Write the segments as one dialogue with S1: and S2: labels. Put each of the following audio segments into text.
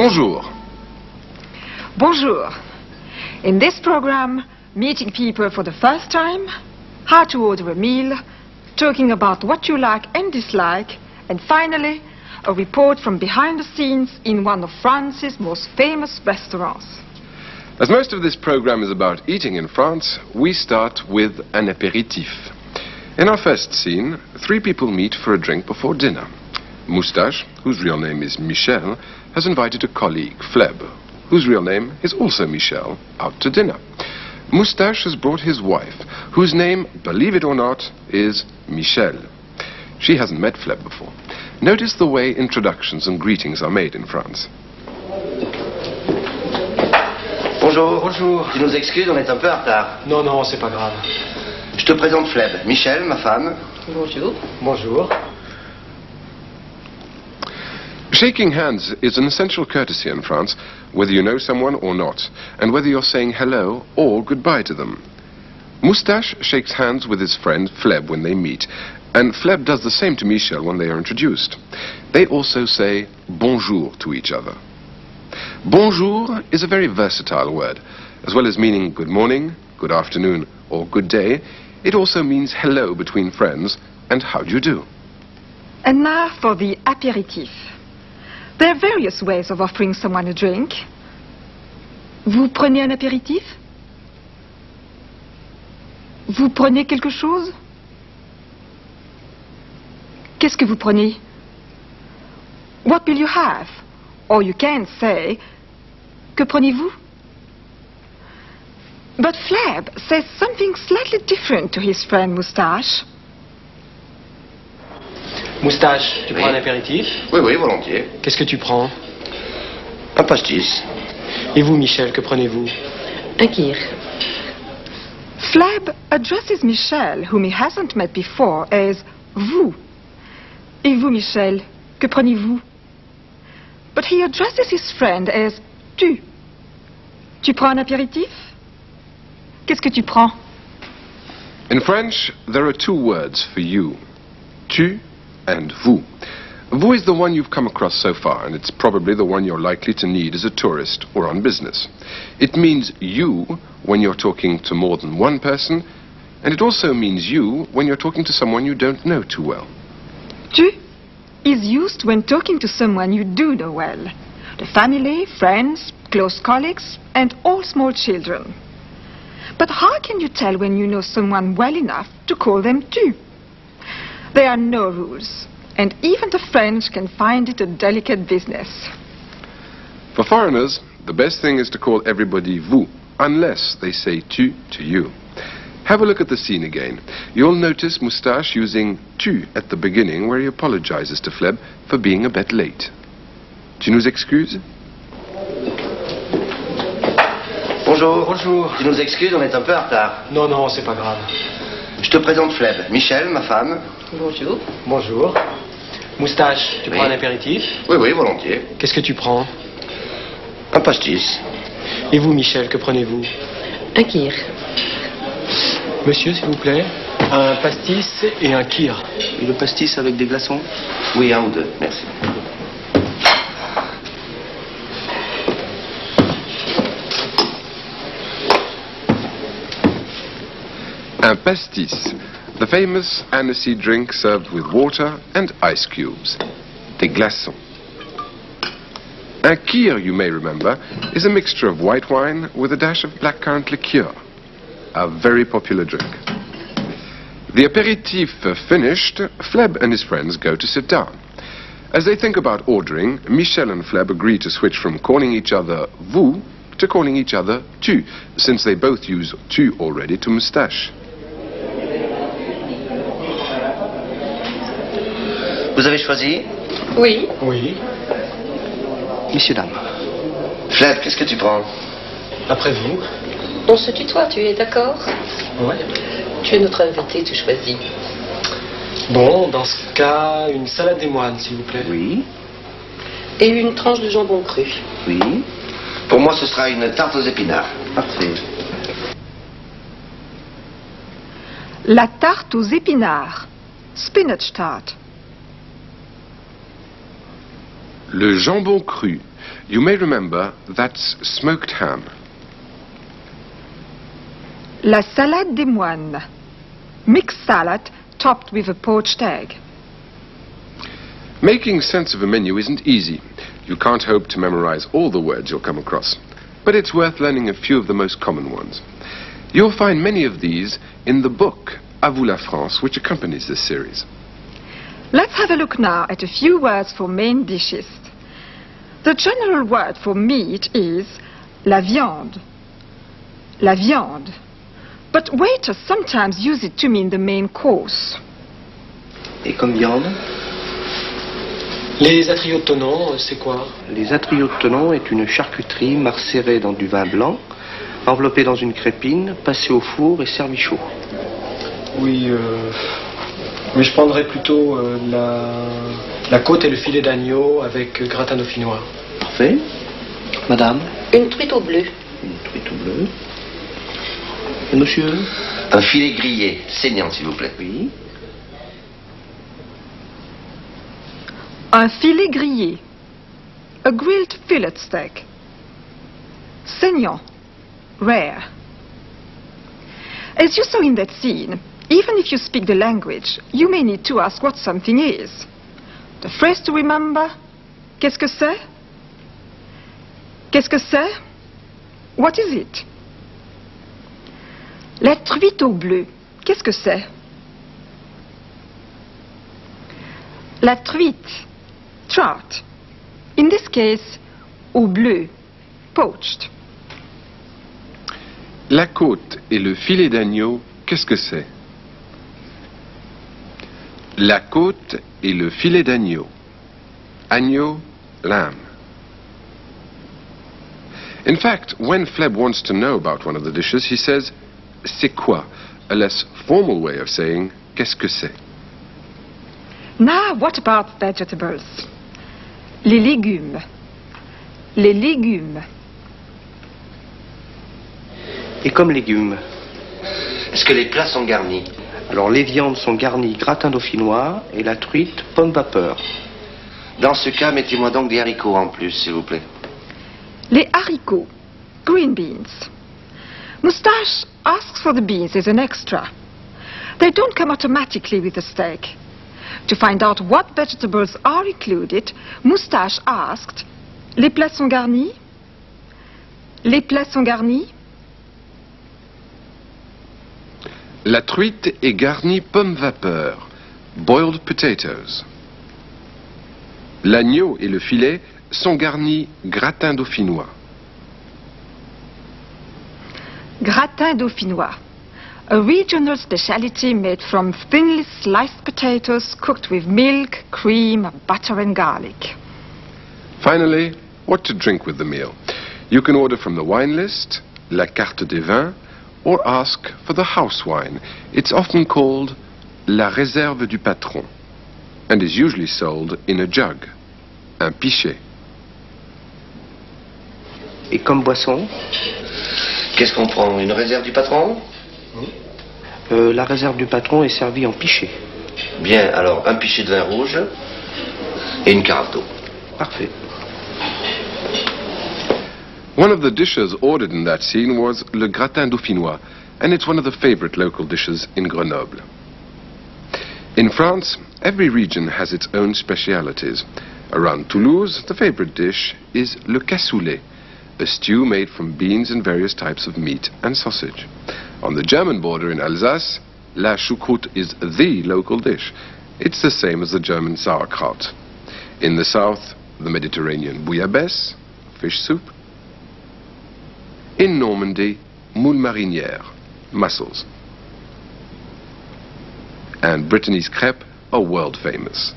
S1: Bonjour.
S2: Bonjour. In this program, meeting people for the first time, how to order a meal, talking about what you like and dislike, and finally, a report from behind the scenes in one of France's most famous restaurants.
S1: As most of this program is about eating in France, we start with an apéritif. In our first scene, 3 people meet for a drink before dinner. Moustache, whose real name is Michel, has invited a colleague, Fleb, whose real name is also Michel, out to dinner. Moustache has brought his wife, whose name, believe it or not, is Michel. She hasn't met Fleb before. Notice the way introductions and greetings are made in France.
S3: Bonjour.
S4: Bonjour.
S3: Tu nous excuses, on est un peu en retard.
S4: Non, non, c'est pas grave.
S3: Je te présente Fleb. Michel, ma femme.
S4: Bonjour. Bonjour.
S1: Shaking hands is an essential courtesy in France, whether you know someone or not, and whether you're saying hello or goodbye to them. Moustache shakes hands with his friend Fleb when they meet, and Fleb does the same to Michel when they are introduced. They also say bonjour to each other. Bonjour is a very versatile word. As well as meaning good morning, good afternoon, or good day, it also means hello between friends and how do you do.
S2: And now for the apéritif. There are various ways of offering someone a drink. Vous prenez un apéritif? Vous prenez quelque chose? Qu'est-ce que vous prenez? What will you have? Or you can say, que prenez-vous? But Fleb says something slightly different to his friend Moustache.
S4: Moustache, tu
S3: Oui.
S4: prends un apéritif?
S3: Oui, oui, volontiers.
S4: Qu'est-ce que tu prends?
S3: Un pastis.
S4: Et vous, Michel, que prenez-vous?
S5: Un kir.
S2: Fleb addresses Michel, whom he hasn't met before, as vous. Et vous, Michel, que prenez-vous? But he addresses his friend as tu. Tu prends un apéritif? Qu'est-ce que tu prends?
S1: In French, there are 2 words for you, tu and vous. Vous is the one you've come across so far, and it's probably the one you're likely to need as a tourist or on business. It means you when you're talking to more than one person, and it also means you when you're talking to someone you don't know too well.
S2: Tu is used when talking to someone you do know well. The family, friends, close colleagues, and all small children. But how can you tell when you know someone well enough to call them tu? There are no rules, and even the French can find it a delicate business.
S1: For foreigners, the best thing is to call everybody vous, unless they say tu to you. Have a look at the scene again. You'll notice Moustache using tu at the beginning, where he apologizes to Fleb for being a bit late. Tu nous excuses?
S3: Bonjour.
S4: Bonjour.
S3: Tu nous excuses, on est un peu en retard.
S4: Non, non, c'est pas grave.
S3: Je te présente Fleb. Michel, ma femme.
S5: Bonjour.
S4: Bonjour. Moustache, tu
S3: Oui.
S4: prends un apéritif?
S3: Oui, oui, volontiers.
S4: Qu'est-ce que tu prends?
S3: Un pastis.
S4: Et vous, Michel, que prenez-vous?
S5: Un kir.
S4: Monsieur, s'il vous plaît. Un pastis et un kir.
S3: Et le pastis avec des glaçons? Oui, 1 ou 2, merci.
S1: Un pastis, the famous aniseed drink served with water and ice cubes. Des glaçons. Un kir, you may remember, is a mixture of white wine with a dash of blackcurrant liqueur. A very popular drink. The aperitif finished, Fleb and his friends go to sit down. As they think about ordering, Michel and Fleb agree to switch from calling each other vous to calling each other tu, since they both use tu already to Moustache.
S3: Vous avez choisi?
S5: Oui.
S4: Oui.
S3: Messieurs, dames. Fleb, qu'est-ce que tu prends?
S4: Après vous?
S5: On se tutoie, tu es d'accord?
S4: Ouais.
S5: Tu es notre invité, tu choisis.
S4: Bon, dans ce cas, une salade des moines, s'il vous plaît.
S3: Oui.
S5: Et une tranche de jambon cru.
S3: Oui. Pour moi, ce sera une tarte aux épinards. Parfait.
S2: La tarte aux épinards. Spinach tart.
S1: Le jambon cru You may remember that's smoked ham.
S2: La salade des moines. Mixed salad topped with a poached egg.
S1: Making sense of a menu isn't easy. You can't hope to memorize all the words you'll come across, but it's worth learning a few of the most common ones. You'll find many of these in the book, À vous la France, which accompanies this series.
S2: Let's have a look now at a few words for main dishes. The general word for meat is la viande. La viande. But waiters sometimes use it to mean the main course.
S3: Et comme viande,
S4: Les atrios de Thonon, c'est quoi?
S3: les atrios de Thonon est une charcuterie macérée dans du vin blanc, enveloppée dans une crépine, passée au four et servie chaud.
S4: Oui, mais je prendrais plutôt la côte et le filet d'agneau avec gratin dauphinois.
S3: Parfait. Madame,
S5: Une truite au bleu.
S3: une truite au bleu. Et monsieur?
S6: Un filet grillé, saignant s'il vous plaît.
S3: Oui.
S2: Un filet grillé. A grilled fillet steak. Saignant. Rare. As you saw in that scene, even if you speak the language, you may need to ask what something is. The phrase to remember, qu'est-ce que c'est? Qu'est-ce que c'est? What is it? La truite au bleu, qu'est-ce que c'est? La truite, trout. In this case, au bleu, poached.
S1: La côte et le filet d'agneau, qu'est-ce que c'est? La côte et le filet d'agneau. Agneau, lamb. In fact, when Fleb wants to know about one of the dishes, he says, c'est quoi? A less formal way of saying, qu'est-ce que c'est?
S2: Now, what about vegetables? Les légumes. Les légumes.
S3: Et comme légumes,
S6: Est-ce que les plats sont garnis?
S3: alors les viandes sont garnies gratin dauphinois et la truite pomme vapeur.
S6: Dans ce cas, mettez-moi donc des haricots en plus, s'il vous plaît.
S2: Les haricots. Green beans. Moustache asks for the beans as an extra. They don't come automatically with the steak. To find out what vegetables are included, Moustache asked, les plats sont garnis? Les plats sont garnis?
S1: La truite est garnie pomme vapeur, boiled potatoes. L'agneau et le filet sont garnis gratin dauphinois.
S2: Gratin dauphinois. A regional speciality made from thinly sliced potatoes cooked with milk, cream, butter and garlic.
S1: Finally, what to drink with the meal. You can order from the wine list, la carte des vins, or ask for the house wine. It's often called la réserve du patron, and is usually sold in a jug, un pichet.
S3: Et comme boisson,
S6: Qu'est-ce qu'on prend? Une réserve du patron?
S3: la réserve du patron est servie en pichet.
S6: Bien, alors un pichet de vin rouge et une carafe d'eau.
S3: Parfait.
S1: One of the dishes ordered in that scene was le gratin dauphinois, and it's one of the favorite local dishes in Grenoble. In France, every region has its own specialities. Around Toulouse, the favorite dish is le cassoulet, a stew made from beans and various types of meat and sausage. On the German border in Alsace, la choucroute is the local dish. It's the same as the German sauerkraut. In the south, the Mediterranean bouillabaisse, fish soup. In Normandy, moule marinière, mussels. And Brittany's crêpes are world famous.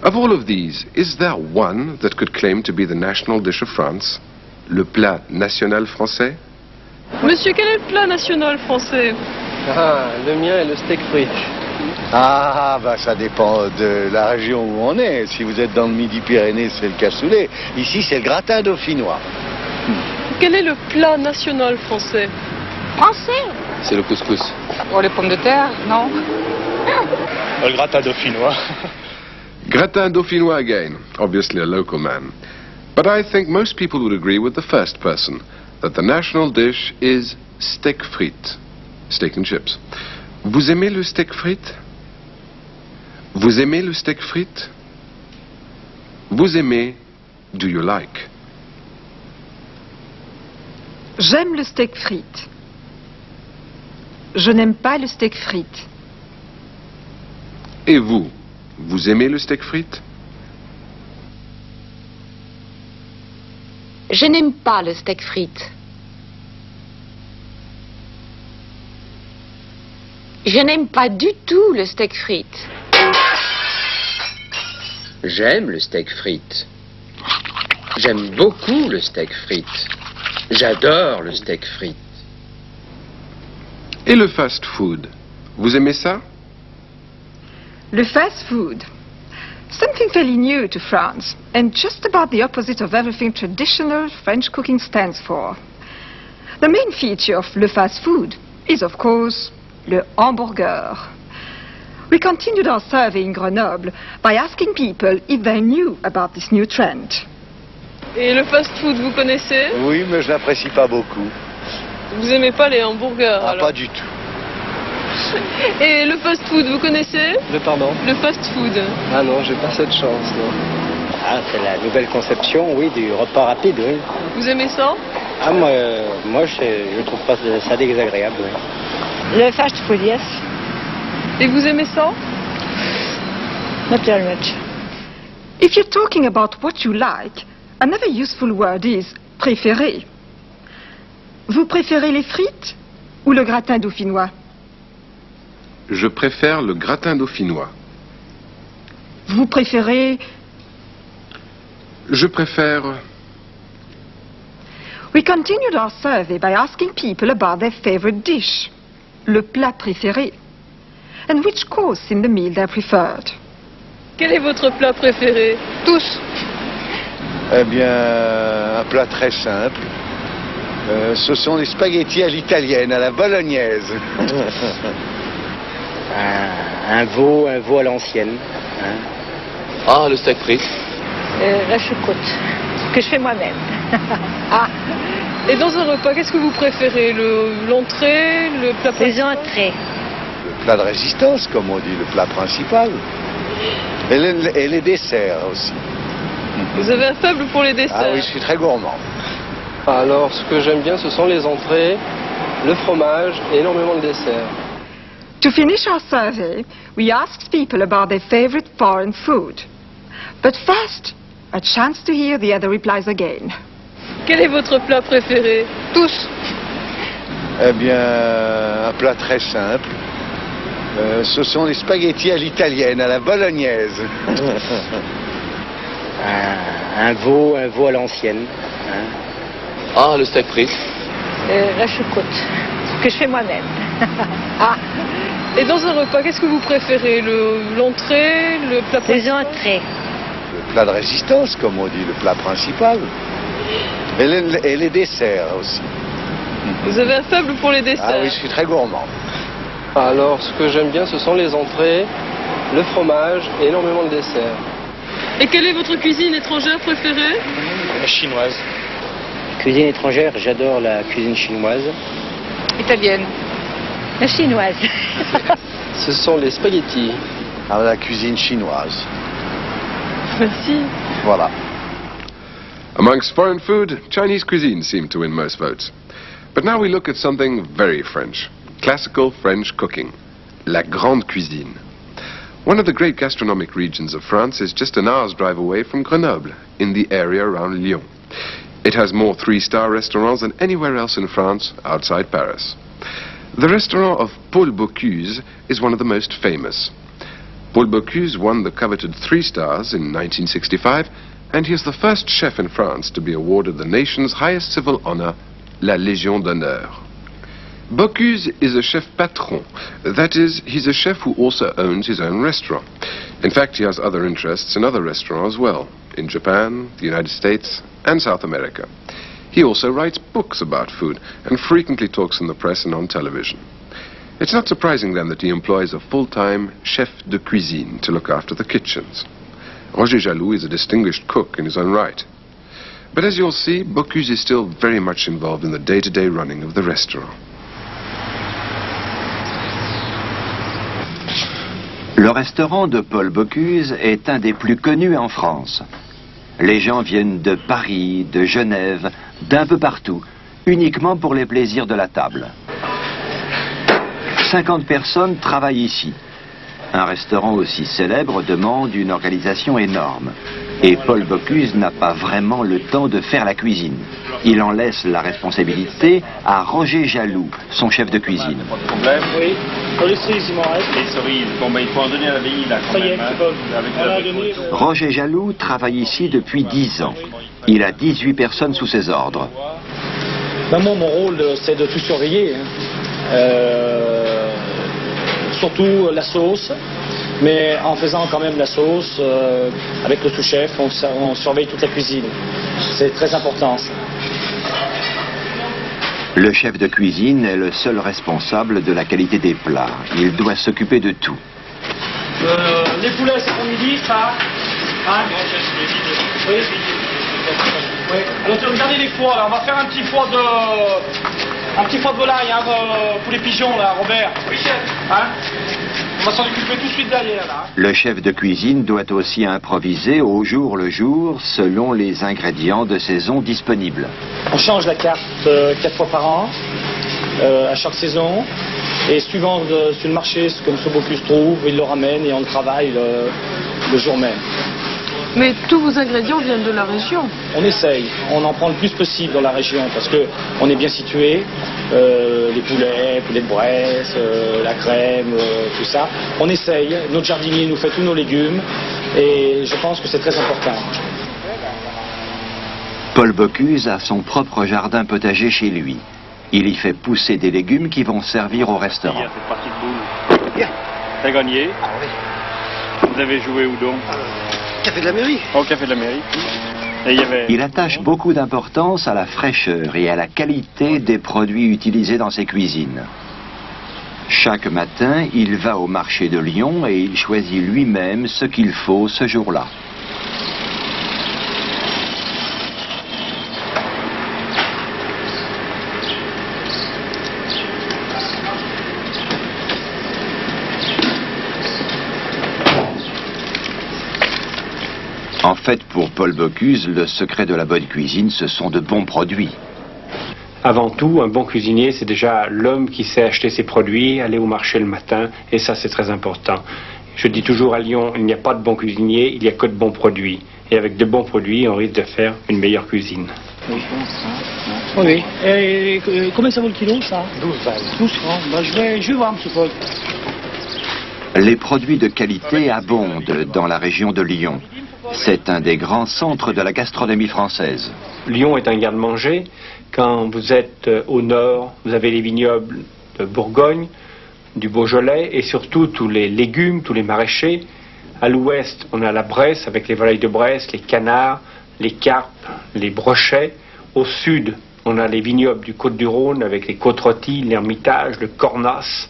S1: Of all of these, is there one that could claim to be the national dish of France? Le plat national français?
S7: Monsieur, quel est le plat national français?
S8: Ah, le mien est le steak frites. Ah, bah ça dépend de la région où on est. Si vous êtes dans le Midi-Pyrénées, c'est le cassoulet. Ici, c'est le gratin dauphinois.
S7: Quel est le plat national français?
S9: Français?
S4: C'est le couscous.
S9: Oh, les pommes de terre, non?
S8: Le gratin dauphinois.
S1: Gratin dauphinois again, obviously a local man. But I think most people would agree with the first person, that the national dish is steak frites, steak and chips. Vous aimez le steak frites? Vous aimez le steak frites? Vous aimez, do you like?
S2: J'aime le steak frites. Je n'aime pas le steak frites.
S1: Et vous, vous aimez le steak frites?
S9: Je n'aime pas le steak frites. Je n'aime pas du tout le steak frites.
S10: J'aime le steak frites. J'aime beaucoup le steak frites. J'adore le steak frites.
S1: Et le fast food, vous aimez ça?
S2: Le fast food. Something fairly new to France, and just about the opposite of everything traditional French cooking stands for. The main feature of le fast food is, of course, le hamburger. We continued our survey in Grenoble by asking people if they knew about this new trend.
S7: Et le fast-food, vous connaissez?
S8: Oui, mais je n'apprécie pas beaucoup.
S7: Vous aimez pas les hamburgers?
S8: Ah,
S7: alors?
S8: pas du tout.
S7: Et le fast-food, vous connaissez?
S4: Le pardon?
S7: Le fast-food.
S4: Ah non, j'ai pas cette chance, non.
S11: Ah, c'est la nouvelle conception, oui, du repas rapide, oui.
S7: Vous aimez ça?
S11: Ah, moi je trouve pas ça désagréable, oui.
S12: Le fast food, yes.
S7: Et vous aimez ça?
S12: Not very much.
S2: If you're talking about what you like, another useful word is préféré. Vous préférez les frites ou le gratin dauphinois?
S1: Je préfère le gratin dauphinois.
S2: Vous préférez...
S1: Je préfère...
S2: We continued our survey by asking people about their favorite dish, le plat préféré, and which course in the meal they preferred.
S7: Quel est votre plat préféré? Tous.
S8: Eh bien, un plat très simple. Ce sont les spaghettis à l'italienne, à la bolognaise.
S11: un veau à l'ancienne. Hein.
S6: Ah, le steak frites.
S12: La choucroute, que je fais moi-même.
S7: Ah. Et dans un repas, qu'est-ce que vous préférez? L'entrée, le plat principal?
S12: Les entrées.
S8: Le plat de résistance, comme on dit, le plat principal. Et les desserts aussi.
S7: Vous avez un faible pour les desserts?
S8: Ah oui, je suis très gourmand.
S4: Alors, ce que j'aime bien, ce sont les entrées, le fromage et énormément de desserts.
S2: To finish our survey, we asked people about their favorite foreign food. But first, a chance to hear the other replies again.
S7: Quel est votre plat préféré? Tous.
S8: Eh bien, un plat très simple. Ce sont les spaghettis à l'italienne, à la bolognaise.
S11: un veau à l'ancienne. Hein.
S6: Ah, le steak frites.
S12: La choucroute, que je fais moi-même.
S7: Ah. Et dans un repas, qu'est-ce que vous préférez? L'entrée, le plat principal?
S12: Les entrées.
S8: Le plat de résistance, comme on dit, le plat principal. Et les desserts aussi.
S7: Vous avez un faible pour les desserts?
S8: Ah oui, je suis très gourmand.
S4: Alors, ce que j'aime bien, ce sont les entrées, le fromage et énormément de desserts.
S7: Et quelle est votre cuisine étrangère préférée?
S11: La chinoise. Cuisine étrangère, j'adore la cuisine chinoise.
S12: Italienne. La chinoise.
S4: Ce sont les spaghettis.
S8: Ah, la cuisine chinoise.
S7: Merci.
S8: Voilà.
S1: Amongst foreign food, Chinese cuisine seemed to win most votes. But now we look at something very French. Classical French cooking. La grande cuisine. One of the great gastronomic regions of France is just an hour's drive away from Grenoble, in the area around Lyon. It has more three-star restaurants than anywhere else in France outside Paris. The restaurant of Paul Bocuse is one of the most famous. Paul Bocuse won the coveted 3 stars in 1965, and he is the first chef in France to be awarded the nation's highest civil honor, la Légion d'honneur. Bocuse is a chef patron. That is, he's a chef who also owns his own restaurant. In fact, he has other interests in other restaurants as well, in Japan, the United States, and South America. He also writes books about food and frequently talks in the press and on television. It's not surprising then that he employs a full-time chef de cuisine to look after the kitchens. Roger Jaloux is a distinguished cook in his own right. But as you'll see, Bocuse is still very much involved in the day-to-day running of the restaurant.
S13: Le restaurant de Paul Bocuse est un des plus connus en France. Les gens viennent de Paris, de Genève, d'un peu partout, uniquement pour les plaisirs de la table. 50 personnes travaillent ici. Un restaurant aussi célèbre demande une organisation énorme. Et Paul Bocuse n'a pas vraiment le temps de faire la cuisine. Il en laisse la responsabilité à Roger Jaloux, son chef de cuisine.
S14: Pas de problème.
S11: Oui, pour les cerises, il m'en reste.
S14: Les cerises, bon ben il faut en donner à la veille là quand même.
S13: Roger Jaloux travaille ici depuis 10 ans. Il a 18 personnes sous ses ordres.
S11: Ben moi, mon rôle, c'est de tout surveiller. Surtout la sauce, mais en faisant quand même la sauce, avec le sous-chef, on surveille toute la cuisine. C'est très important ça.
S13: Le chef de cuisine est le seul responsable de la qualité des plats. Il doit s'occuper de tout.
S11: Les poulets, c'est pour midi, ça hein? Oui. Oui. Alors tu regardez les foies, là. On va faire un petit foie de volaille, hein, pour les pigeons, là, Robert. Oui, chef. Hein? On va s'en occuper tout de suite derrière, là.
S13: Le chef de cuisine doit aussi improviser au jour le jour, selon les ingrédients de saison disponibles.
S11: On change la carte 4 fois par an, à chaque saison. Et suivant sur le marché, ce que M. Bocuse trouve, il le ramène et on le travaille le jour même.
S7: Mais tous vos ingrédients viennent de la région.
S11: On essaye, on en prend le plus possible dans la région parce qu'on est bien situé. Les poulets de Bresse, la crème, tout ça. On essaye, notre jardinier nous fait tous nos légumes et je pense que c'est très important.
S13: Paul Bocuse a son propre jardin potager chez lui. Il y fait pousser des légumes qui vont servir au restaurant.
S14: Cette partie de boule. Bien. T'as gagné.
S3: Ah oui.
S14: Vous avez joué où donc?
S3: Café de la mairie.
S14: Au Café de la mairie. Et
S13: il attache beaucoup d'importance à la fraîcheur et à la qualité des produits utilisés dans ses cuisines. Chaque matin, il va au marché de Lyon et il choisit lui-même ce qu'il faut ce jour-là. En fait, pour Paul Bocuse, le secret de la bonne cuisine, ce sont de bons produits.
S15: Avant tout, un bon cuisinier, c'est déjà l'homme qui sait acheter ses produits, aller au marché le matin, et ça, c'est très important. Je dis toujours à Lyon, il n'y a pas de bons cuisiniers, il n'y a que de bons produits. Et avec de bons produits, on risque de faire une meilleure cuisine.
S11: Oui. Et combien ça vaut le kilo, ça? 12 balles. 12 francs. Ben, je vais voir, M. Paul.
S13: Les produits de qualité abondent dans la région de Lyon. C'est un des grands centres de la gastronomie française.
S15: Lyon est un garde-manger. Quand vous êtes au nord, vous avez les vignobles de Bourgogne, du Beaujolais et surtout tous les légumes, tous les maraîchers. À l'ouest, on a la Bresse avec les volailles de Bresse, les canards, les carpes, les brochets. Au sud, on a les vignobles du Côte-du-Rhône avec les côtes-rôties, l'Ermitage, le Cornas.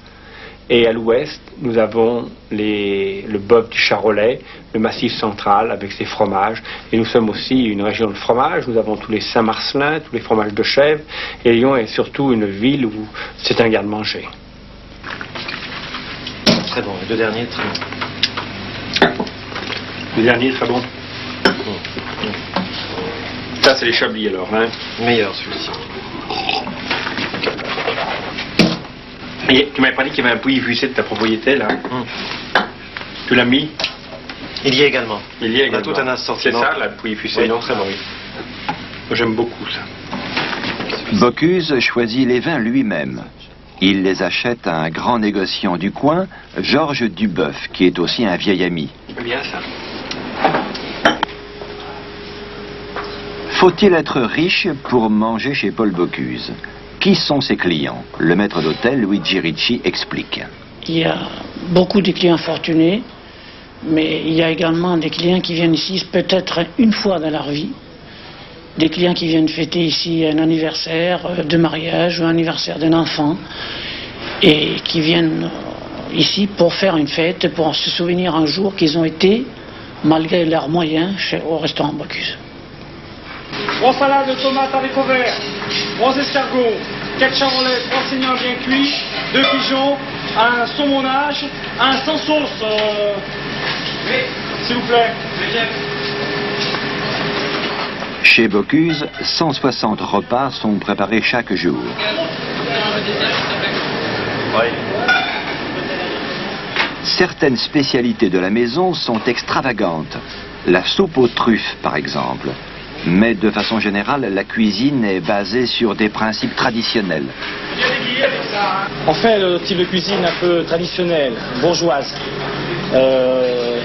S15: Et à l'ouest, nous avons le bœuf du Charolais, le Massif central avec ses fromages. Et nous sommes aussi une région de fromage. Nous avons tous les Saint-Marcelin, tous les fromages de chèvre. Et Lyon est surtout une ville où c'est un garde-manger.
S3: Très bon, les deux derniers, très bon.
S15: Le dernier, très bon. Ça, c'est les Chablis alors, hein?
S3: Meilleur celui-ci.
S15: Et tu m'avais pas dit qu'il y avait un pouilly fuissé de ta propriété, là? Tu l'as mis?
S3: Il y a également.
S15: Il y a également.
S3: On a tout un assortiment.
S15: C'est ça, la pouilly fuissé?
S3: Oui, non, très bon.
S15: J'aime beaucoup ça.
S13: Bocuse choisit les vins lui-même. Il les achète à un grand négociant du coin, Georges Duboeuf, qui est aussi un vieil ami.
S15: C'est bien ça.
S13: Faut-il être riche pour manger chez Paul Bocuse? Qui sont ses clients? Le maître d'hôtel, Luigi Ricci, explique.
S16: Il y a beaucoup de clients fortunés, mais il y a également des clients qui viennent ici peut-être une fois dans leur vie. Des clients qui viennent fêter ici un anniversaire de mariage ou un anniversaire d'un enfant et qui viennent ici pour faire une fête, pour se souvenir un jour qu'ils ont été, malgré leurs moyens, au restaurant Bocuse.
S11: 3 salades de tomates haricots verts, 3 escargots, 4 charolais, 3 saignants bien cuits, 2 pigeons, un saumonage, un sans sauce, s'il vous plaît.
S13: Chez Bocuse, 160 repas sont préparés chaque jour. Certaines spécialités de la maison sont extravagantes. La soupe aux truffes, par exemple. Mais de façon générale, la cuisine est basée sur des principes traditionnels.
S11: On fait le type de cuisine un peu traditionnelle, bourgeoise.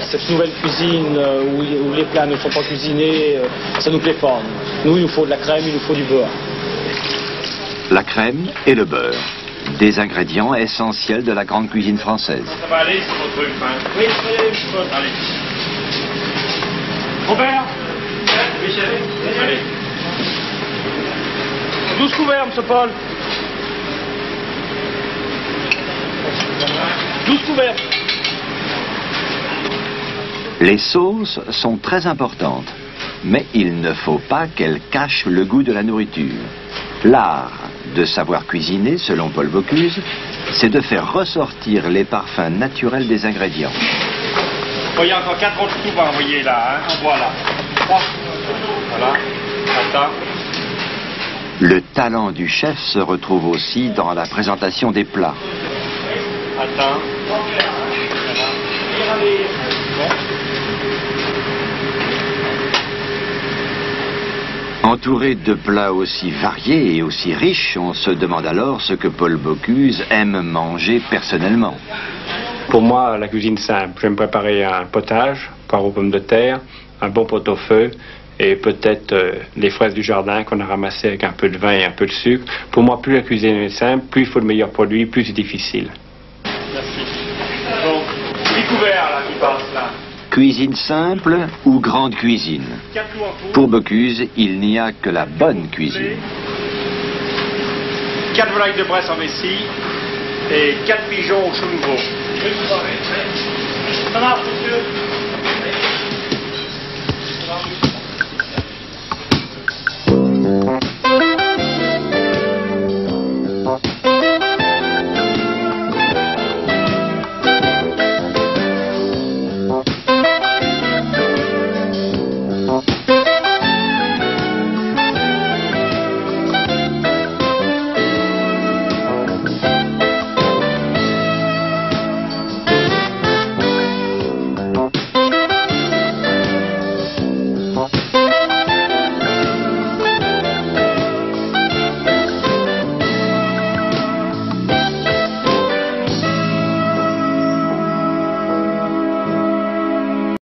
S11: Cette nouvelle cuisine où les plats ne sont pas cuisinés, ça nous plaît pas. Nous, il nous faut de la crème, il nous faut du beurre.
S13: La crème et le beurre, des ingrédients essentiels de la grande cuisine française.
S14: Ça va aller sur votre truc, hein?
S11: Oui, allez. Robert?
S14: Michel? Allez.
S11: 12 couverts, M. Paul. 12 couverts.
S13: Les sauces sont très importantes, mais il ne faut pas qu'elles cachent le goût de la nourriture. L'art de savoir cuisiner, selon Paul Bocuse, c'est de faire ressortir les parfums naturels des ingrédients.
S14: Bon, il y a encore 4 autres soupes à envoyer là, hein? Voilà. 3. Voilà. Attends.
S13: Le talent du chef se retrouve aussi dans la présentation des plats.
S14: Attends.
S13: Entouré de plats aussi variés et aussi riches, on se demande alors ce que Paul Bocuse aime manger personnellement.
S15: Pour moi, la cuisine simple, j'aime préparer un potage, poire aux pommes de terre, un bon pot-au-feu et peut-être les fraises du jardin qu'on a ramassées avec un peu de vin et un peu de sucre. Pour moi, plus la cuisine est simple, plus il faut le meilleur produit, plus c'est difficile.
S14: Merci. Bon, 8 couverts là qui passent là.
S13: Cuisine simple ou grande cuisine? Pour Bocuse, il n'y a que la bonne cuisine.
S14: 4 volailles de Bresse en vessie et 4 pigeons au chaud nouveau.
S11: Ça marche, monsieur.